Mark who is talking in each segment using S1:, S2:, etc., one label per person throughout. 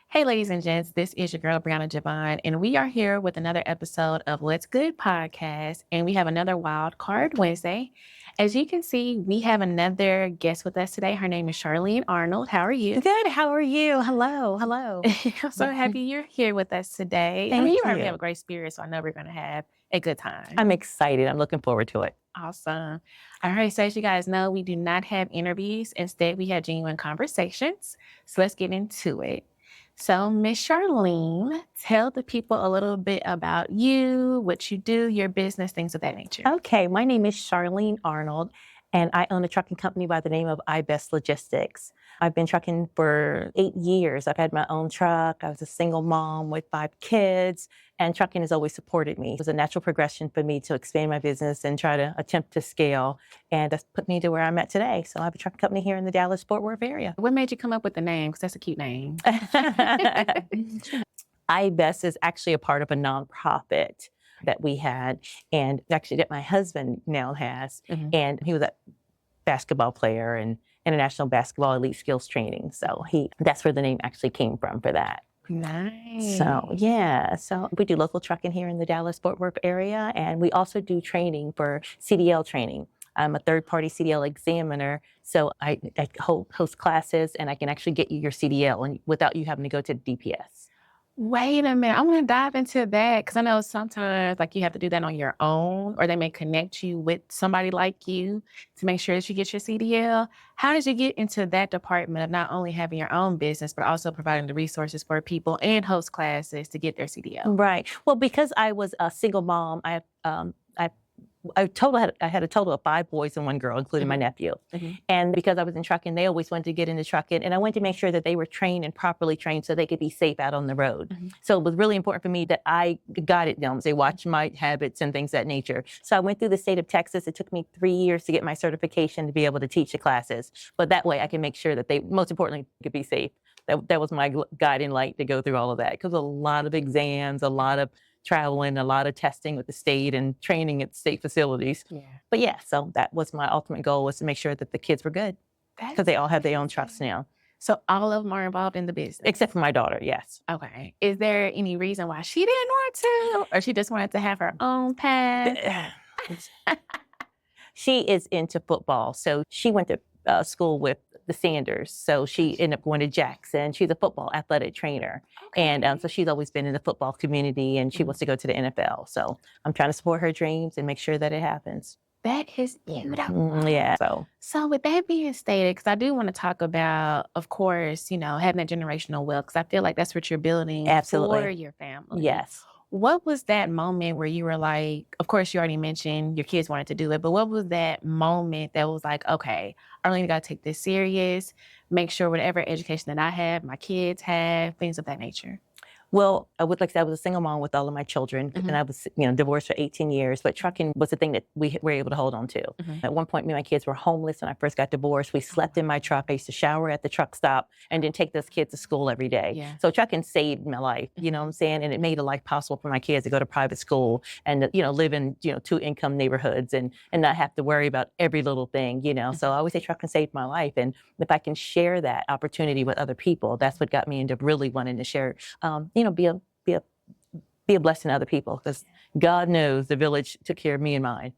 S1: Hey, ladies and gents, this is your girl, Brianna Javon, and we are here with another episode of What's Good podcast, and we have another Wild Card Wednesday. As you can see, we have another guest with us today. Her name is Charlene Arnold. How are you?
S2: Good. How are you? Hello. Hello.
S1: I'm so happy you're here with us today.
S2: Thank
S1: you already
S2: you.
S1: have a great spirit, so I know we're going to have a good time.
S2: I'm excited. I'm looking forward to it.
S1: Awesome. All right. So as you guys know, we do not have interviews. Instead, we have genuine conversations. So let's get into it. So Miss Charlene, tell the people a little bit about you, what you do, your business, things of that nature.
S2: Okay. My name is Charlene Arnold, and I own a trucking company by the name of iBest Logistics. I've been trucking for 8 years. I've had my own truck. I was a single mom with 5 kids, and trucking has always supported me. It was a natural progression for me to expand my business and try to attempt to scale, and that's put me to where I'm at today. So I have a trucking company here in the Dallas-Fort Worth area.
S1: What made you come up with the name? Because that's a cute name.
S2: iBest is actually a part of a nonprofit that we had, and actually that my husband now has, and he was a basketball player and international basketball elite skills training. So that's where the name actually came from for that.
S1: Nice.
S2: So we do local trucking here in the Dallas-Fort Worth area, and we also do training for CDL training. I'm a third-party CDL examiner, so I host classes, and I can actually get you your CDL and without you having to go to DPS.
S1: Wait a minute. I want to dive into that because I know sometimes like you have to do that on your own, or they may connect you with somebody like you to make sure that you get your CDL. How did you get into that department of not only having your own business, but also providing the resources for people and host classes to get their CDL?
S2: Right. Well, because I was a single mom, I had a total of 5 boys and 1 girl, including my nephew. And because I was in trucking, they always wanted to get into trucking. And I wanted to make sure that they were trained and properly trained so they could be safe out on the road. So it was really important for me that I guided them. They watched my habits and things of that nature. So I went through the state of Texas. It took me 3 years to get my certification to be able to teach the classes. But that way I can make sure that they, most importantly, could be safe. That was my guiding light to go through all of that, because a lot of exams, a lot of traveling, a lot of testing with the state and training at state facilities. But so that was my ultimate goal, was to make sure that the kids were good, because they all have their own trucks now.
S1: So all of them are involved in the business?
S2: Except for my daughter, yes.
S1: Okay. Is there any reason why she didn't want to, or she just wanted to have her own path?
S2: She is into football. So she went to school with the Sanders. So she ended up going to Jackson. She's a football athletic trainer. And so she's always been in the football community, and she wants to go to the NFL. So I'm trying to support her dreams and make sure that it happens.
S1: That is beautiful.
S2: Yeah.
S1: So with that being stated, because I do want to talk about, of course, having that generational wealth, because I feel like that's what you're building for your family.
S2: Yes.
S1: What was that moment where you were like, of course, you already mentioned your kids wanted to do it, but what was that moment that was like, okay, I really got to take this serious, make sure whatever education that I have, my kids have, things of that nature?
S2: Well, I was a single mom with all of my children, and I was, divorced for 18 years, but trucking was the thing that we were able to hold on to. At one point, me and my kids were homeless when I first got divorced. We slept in my truck. I used to shower at the truck stop and then take those kids to school every day. So trucking saved my life, you know what I'm saying? And it made a life possible for my kids to go to private school and, live in, 2-income neighborhoods and not have to worry about every little thing, So I always say trucking saved my life. And if I can share that opportunity with other people, that's what got me into really wanting to share, be a blessing to other people, because God knows the village took care of me and mine.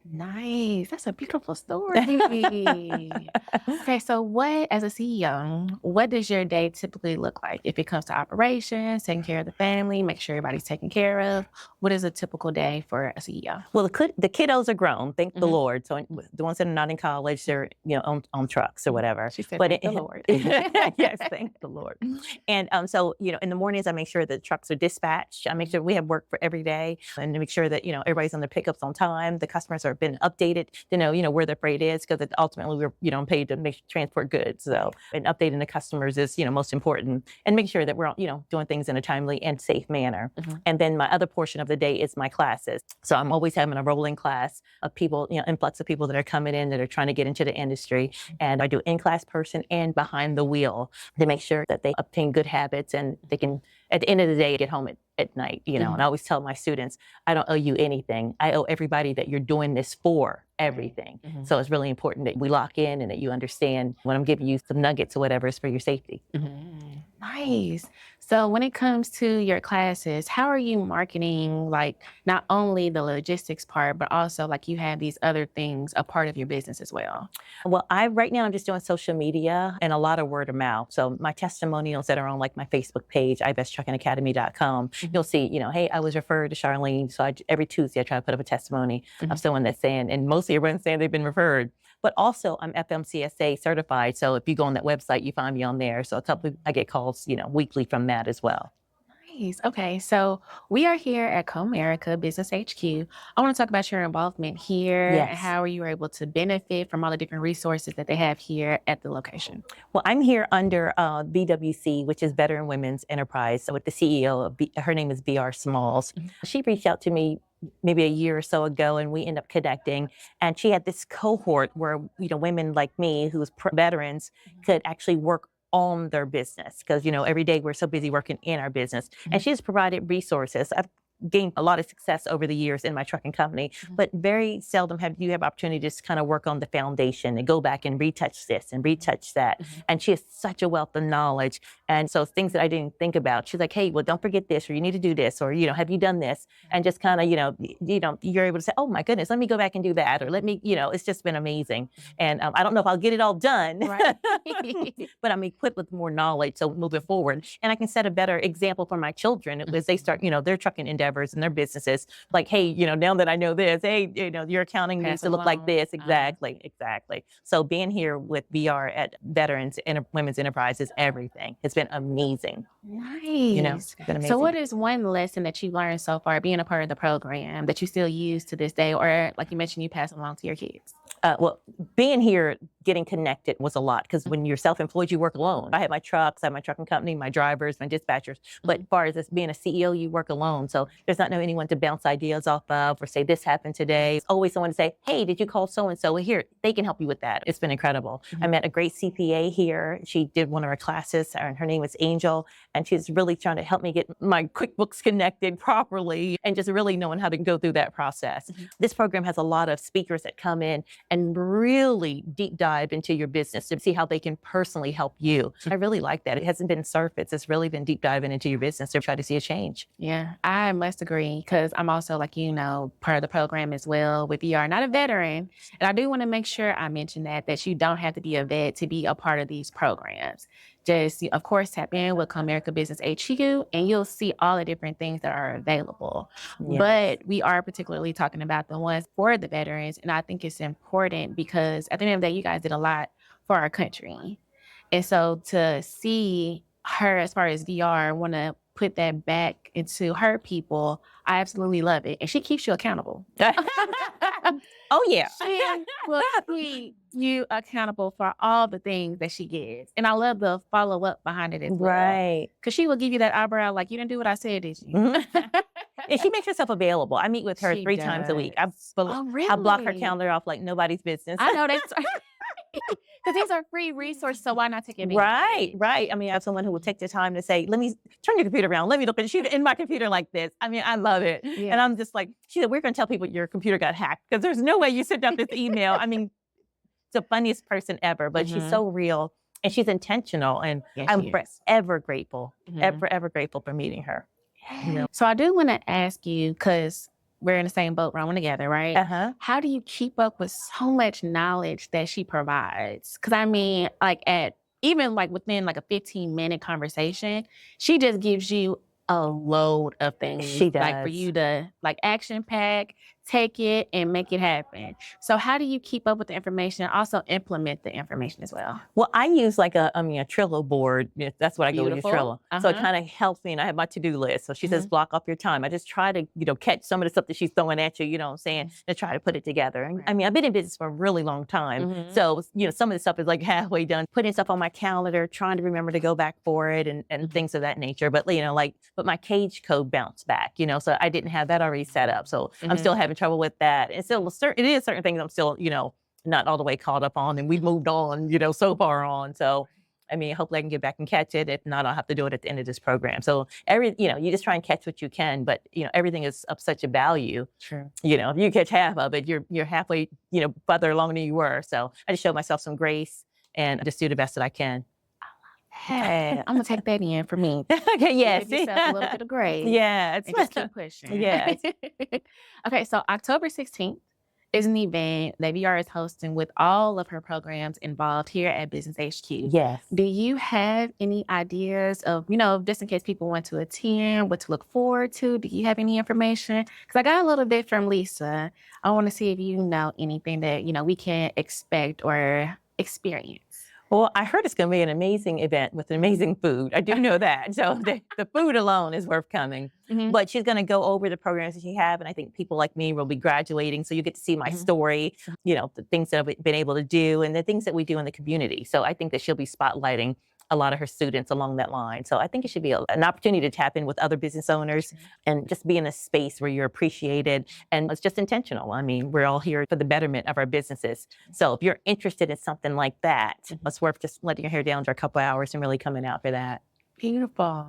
S1: Nice. That's a beautiful story. Okay, so as a CEO, what does your day typically look like if it comes to operations, taking care of the family, make sure everybody's taken care of? What is a typical day for a CEO?
S2: Well, the kiddos are grown, thank the Lord. So the ones that are not in college, they're on trucks or whatever.
S1: She said, thank the Lord.
S2: Yes, thank the Lord. And so in the mornings, I make sure that trucks are dispatched. I make sure we have work for every day, and to make sure that everybody's on their pickups on time. The customers are been updated to know where their freight is, because ultimately we're paid to transport goods. So, and updating the customers is most important, and making sure that we're doing things in a timely and safe manner. And then my other portion of the day is my classes. So I'm always having a rolling class of people, influx of people that are coming in that are trying to get into the industry, and I do in-class person and behind the wheel to make sure that they obtain good habits and they can, at the end of the day, get home at night, And I always tell my students, I don't owe you anything. I owe everybody that you're doing this for everything. So it's really important that we lock in and that you understand when I'm giving you some nuggets or whatever is for your safety.
S1: Nice. So when it comes to your classes, how are you marketing like not only the logistics part, but also like you have these other things a part of your business as well?
S2: Well, I right now I'm just doing social media and a lot of word of mouth. So my testimonials that are on like my Facebook page, ibesttruckingacademy.com, you'll see, hey, I was referred to Charlene. So every Tuesday I try to put up a testimony of someone that's saying, and mostly everyone's saying they've been referred. But also I'm FMCSA certified. So if you go on that website, you find me on there. So I get calls, weekly from that as well.
S1: Nice. Okay. So we are here at Comerica Business HQ. I want to talk about your involvement here and
S2: Yes.
S1: how you were able to benefit from all the different resources that they have here at the location.
S2: Well, I'm here under VWC, which is Veteran Women's Enterprise. So with the CEO, her name is BR Smalls. She reached out to me maybe a year or so ago, and we ended up connecting. And she had this cohort where, women like me, who's veterans, could actually work on their business because, every day we're so busy working in our business. And she's provided resources. I've gained a lot of success over the years in my trucking company, but very seldom have you have opportunity to just kind of work on the foundation and go back and retouch this and retouch that. And she has such a wealth of knowledge. And so things that I didn't think about, she's like, hey, well, don't forget this, or you need to do this, or, have you done this? And just kind of, you're able to say, oh my goodness, let me go back and do that. Or let me, it's just been amazing. And I don't know if I'll get it all done,
S1: Right.
S2: but I'm equipped with more knowledge. So moving forward, and I can set a better example for my children as they start, their trucking endeavors and their businesses. Like, hey, now that I know this, hey, your accounting needs to look like this. Exactly. Exactly. So being here with VR at Veterans Women's Enterprise is everything. It's been amazing.
S1: Nice.
S2: It's been amazing.
S1: So what is one lesson that you've learned so far being a part of the program that you still use to this day, or like you mentioned, you pass along to your kids?
S2: Well, being here, getting connected was a lot because when you're self-employed, you work alone. I have my trucks, I have my trucking company, my drivers, my dispatchers. But as far as this being a CEO, you work alone. So there's not anyone to bounce ideas off of or say, this happened today. It's always someone to say, hey, did you call so-and-so? Well, here, they can help you with that. It's been incredible. I met a great CPA here. She did one of our classes, and her name was Angel. And she's really trying to help me get my QuickBooks connected properly and just really knowing how to go through that process. This program has a lot of speakers that come in and really deep dive into your business to see how they can personally help you. I really like that. It hasn't been surface. It's really been deep diving into your business to try to see a change.
S1: Yeah, I must agree because I'm also like, part of the program as well with VR, not a veteran. And I do want to make sure I mention that you don't have to be a vet to be a part of these programs. Just, of course, tap in with Comerica Business HQ and you'll see all the different things that are available.
S2: Yes.
S1: But we are particularly talking about the ones for the veterans. And I think it's important because at the end of the day, you guys did a lot for our country. And so to see her, as far as VR, want to put that back into her people, I absolutely love it. And she keeps you accountable.
S2: Oh, yeah.
S1: She will keep you accountable for all the things that she gives. And I love the follow up behind it as well.
S2: Right.
S1: Because she will give you that eyebrow like, you didn't do what I said, did you?
S2: And she makes herself available. I meet with her
S1: She
S2: 3 times a week. I
S1: Oh,
S2: block her
S1: really?
S2: calendar off like nobody's business.
S1: I know that's because these are free resources, so why not take advantage?
S2: Right. I mean, I have someone who will take the time to say, let me turn your computer around. Let me look at you in my computer like this. I mean, I love it.
S1: Yeah.
S2: And I'm just like, she said, we're going to tell people your computer got hacked because there's no way you sent out this email. I mean, it's the funniest person ever, but she's so real and she's intentional. And
S1: Yes,
S2: I'm
S1: she is.
S2: forever grateful, ever grateful for meeting her.
S1: So I do want to ask you, because we're in the same boat rowing together, right?
S2: Uh-huh.
S1: How do you keep up with so much knowledge that she provides? Because I mean, like even within like a 15-minute conversation, she just gives you a load of things.
S2: She
S1: Like for
S2: does.
S1: you to action pack, take it and make it happen. So how do you keep up with the information and also implement the information as well?
S2: Well, I use like a Trello board. Yeah, that's what I go with,
S1: Beautiful.
S2: Trello. So it
S1: Uh-huh.
S2: kind of helps me, and I have my to-do list. So she says, block off your time. I just try to, catch some of the stuff that she's throwing at you, you know what I'm saying, to try to put it together. And I mean, I've been in business for a really long time. So, some of the stuff is like halfway done, putting stuff on my calendar, trying to remember to go back for it and things of that nature. But, but my cage code bounced back, so I didn't have that already set up. So I'm still having trouble with that. And still, it is certain things I'm still, not all the way caught up on, and we've moved on, so far on. So, I mean, hopefully I can get back and catch it. If not, I'll have to do it at the end of this program. So you just try and catch what you can, but everything is of such a value.
S1: True.
S2: If you catch half of it, you're halfway, further along than you were. So I just show myself some grace and just do the best that I can.
S1: Hey, I'm gonna take that in for me.
S2: Okay, yes.
S1: Give yourself a little bit of grace
S2: Yes.
S1: and just keep pushing.
S2: Yes.
S1: Okay, so October 16th is an event that VR is hosting with all of her programs involved here at Business HQ.
S2: Yes.
S1: Do you have any ideas of, just in case people want to attend, what to look forward to? Do you have any information? Because I got a little bit from Lisa. I want to see if you know anything that, we can expect or experience.
S2: Well, I heard it's going to be an amazing event with amazing food. I do know that. So the food alone is worth coming.
S1: Mhm.
S2: But she's going to go over the programs that she have. And I think people like me will be graduating. So you get to see my story, the things that I've been able to do and the things that we do in the community. So I think that she'll be spotlighting a lot of her students along that line. So I think it should be an opportunity to tap in with other business owners and just be in a space where you're appreciated. And it's just intentional. I mean, we're all here for the betterment of our businesses. So if you're interested in something like that, it's worth just letting your hair down for a couple hours and really coming out for that.
S1: Beautiful.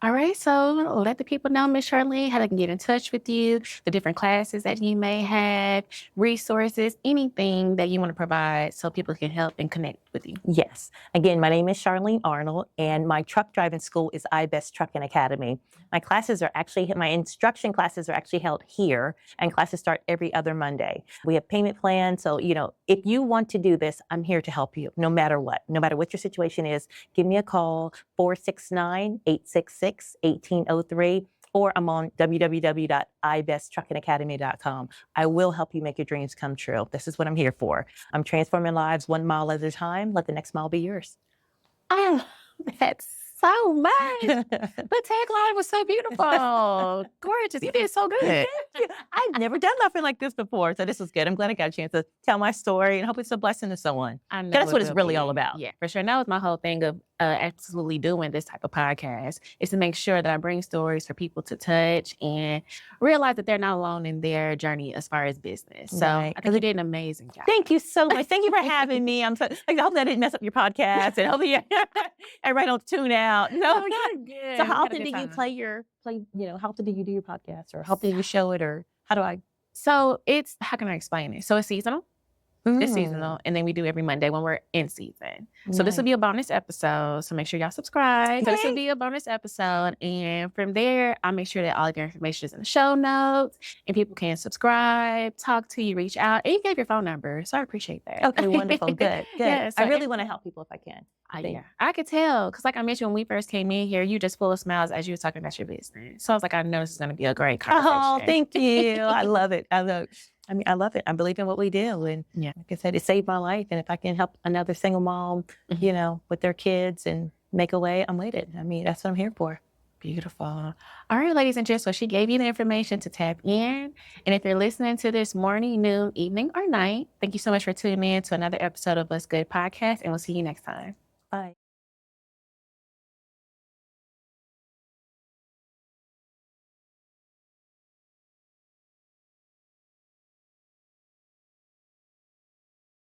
S1: All right. So let the people know, Miss Charlene, how they can get in touch with you, the different classes that you may have, resources, anything that you want to provide so people can help and connect with you.
S2: Yes. Again, my name is Charlene Arnold, and my truck driving school is iBest Trucking Academy. My instruction classes are actually held here, and classes start every other Monday. We have payment plans. So, if you want to do this, I'm here to help you no matter what. No matter what your situation is, give me a call, 469-866-1803. Or I'm on www.ibesttruckingacademy.com. I will help you make your dreams come true. This is what I'm here for. I'm transforming lives 1 mile at a time. Let the next mile be yours.
S1: I love that so much. The tagline was so beautiful. Gorgeous. You did so good.
S2: Thank you. I've never done nothing like this before. So this was good. I'm glad I got a chance to tell my story and hope it's a blessing to someone.
S1: I know
S2: That's
S1: it
S2: what it's
S1: will
S2: really
S1: be.
S2: all about.
S1: Yeah, for sure. And that was my whole thing of absolutely doing this type of podcast is to make sure that I bring stories for people to touch and realize that they're not alone in their journey as far as business. So
S2: Right.
S1: I think you did an amazing job.
S2: Thank you so much. Thank you for having me. I hope that I didn't mess up your podcast and hopefully everybody don't tune out. No,
S1: you're good.
S2: So
S1: We
S2: how
S1: had a
S2: often
S1: good
S2: do you
S1: time.
S2: how often do you do your podcast or how often do you show it or how do I?
S1: So how can I explain it? So it's seasonal. It's seasonal. And then we do every Monday when we're in season. So this will be a bonus episode. So make sure y'all subscribe. So this will be a bonus episode. And from there, I'll make sure that all of your information is in the show notes and people can subscribe, talk to you, reach out. And you gave your phone number. So I appreciate that.
S2: Okay, wonderful. Good.
S1: Yeah, so
S2: I really want to help people if I can.
S1: yeah, I could tell. Because like I mentioned, when we first came in here, you just full of smiles as you were talking about your business. So I was like, I know this is going to be a great conversation.
S2: Oh, thank you. I love it. I love it. I believe in what we do. And like I said, it saved my life. And if I can help another single mom, with their kids and make a way, I'm with it. I mean, that's what I'm here for.
S1: Beautiful. All right, ladies and gents. So she gave you the information to tap in. And if you're listening to this morning, noon, evening, or night, thank you so much for tuning in to another episode of What's Good podcast. And we'll see you next time.
S2: Bye.